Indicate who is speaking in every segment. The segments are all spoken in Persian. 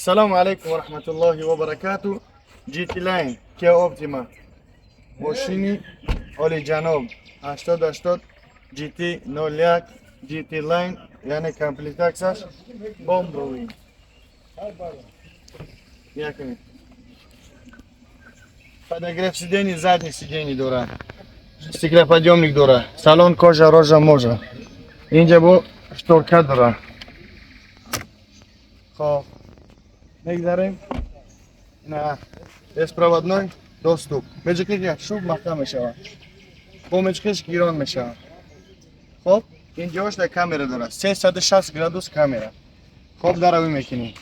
Speaker 1: السلام عليكم ورحمة الله وبركاته. جي تي لاين كيا اوبتيما ماشيني اولي جانوب 80 جي تي 01 جي تي لاين يعني كامبليت اكسس بومبوي якими. Подогрев сидений, задних сидений дора. Стеклоподъемник дора. Салон кожа, рожа, можа. Инджа бу шторка дора. Хоп. Мегзарим. На беспроводной доступ. Меҷикиш шуб маҳкам мешавад. Бо меҷикиш гирон мешавад. Хоп. Инҷош камера дора. 360 градус камера. Хоп, дарави мекунем.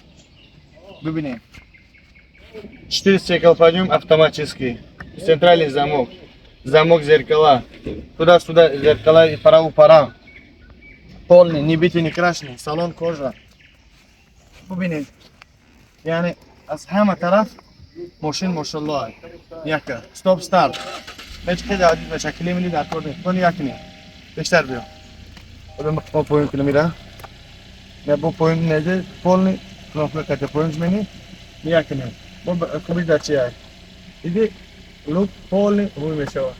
Speaker 1: Бибинем. 4 стеклоподъем автоматический. Центральный замок. Замок зеркала. Туда-сюда зеркала и пара. Полный, не битый, не крашеный. Салон кожа. Бибинем. Yani از همه طرف ماشین ماشاءالله یکه استاپ استارت مچ که عادی به شکلی میلی در کورد کن یکنی بیشتر بیا بدم با پوینت کنم میره نه با پوینت نده پولنی کنفل کات پوینت منی یکنی با خوبی داشتی ای دیدی لوک پولنی روی میشوا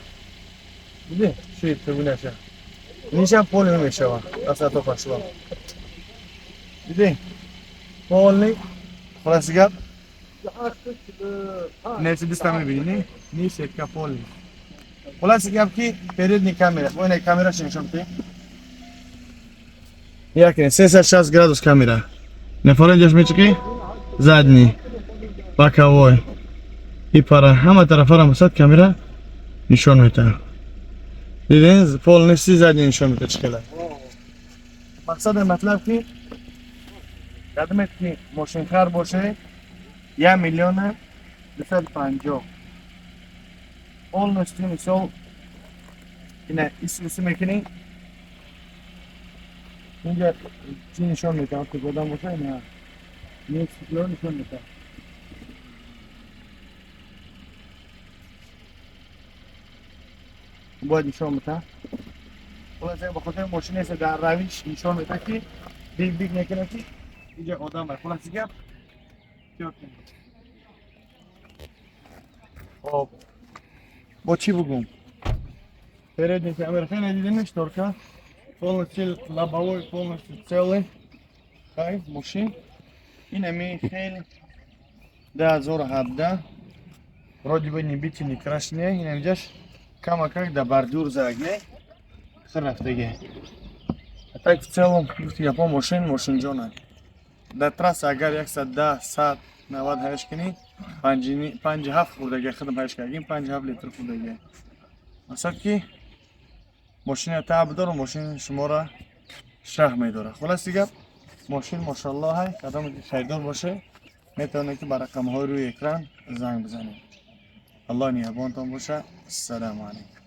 Speaker 1: دیدی شوی تو بینشه نیشان پولنی میشوا اصلا تو پاشوا دیدی پولنی خلاص گپ نفس دستم میبینی نیست کپول خلاص گپ کی передний камера اون камера نشون میده یکی 360 градус камера نفرنجش میچکی задний боковой и пара همه طرفا را مسد камера نشون میده دیدین полностью задний نشون میده چقدر مقصد مطلب کی یادمت کی ماشین خر باشه 1,250,000 полностью misal yine isim ekini اینجا چی نشون میده وقتی گودام باشه نه نیکس کلو نشون میده باید نشون میده خلاصه بخاطر ماشین است در رویش نشون میده که بیگ نکنه که اینجا آدم است خلاصه گپ خب با چی بگم передний камера خیلی ندیدنش شторка полностью лобовой полностью целый хай машин این امی خیلی 2017 вроде бы не битый не крашеный این امجاش кама как да бордюр загне خرفتگی а так в целом япон машин جانا در трасса اگر 110 100 90 هش کنی 57 خوردگی خدم هش کردیم 57 لیتر خوردگی مثلا که ماشین تعب داره ماشین شما را شرح میداره خلاص دیگه ماشین ماشاءالله های قدم خریدار باشه میتونه که برای رقم های روی اکران زنگ بزنید الله نگهبانتان باشه السلام علیکم